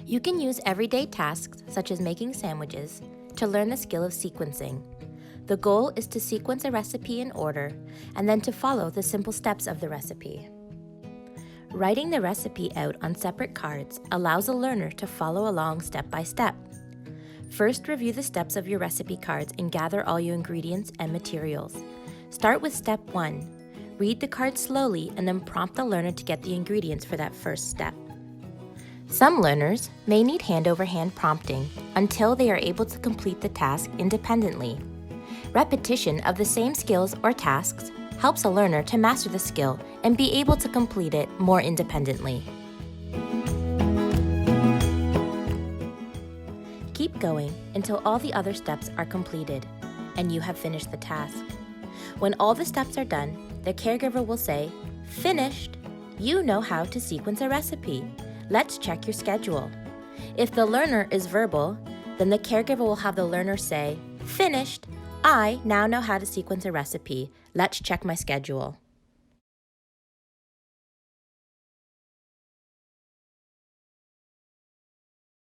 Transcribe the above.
You can use everyday tasks, such as making sandwiches, to learn the skill of sequencing. The goal is to sequence a recipe in order and then to follow the simple steps of the recipe. Writing the recipe out on separate cards allows a learner to follow along step by step. First, review the steps of your recipe cards and gather all your ingredients and materials. Start with step 1. Read the card slowly and then prompt the learner to get the ingredients for that first step. Some learners may need hand-over-hand prompting until they are able to complete the task independently. Repetition of the same skills or tasks helps a learner to master the skill and be able to complete it more independently. Keep going until all the other steps are completed and you have finished the task. When all the steps are done, the caregiver will say, "Finished! You know how to sequence a recipe. Let's check your schedule." If the learner is verbal, then the caregiver will have the learner say, "Finished! I now know how to sequence a recipe. Let's check my schedule."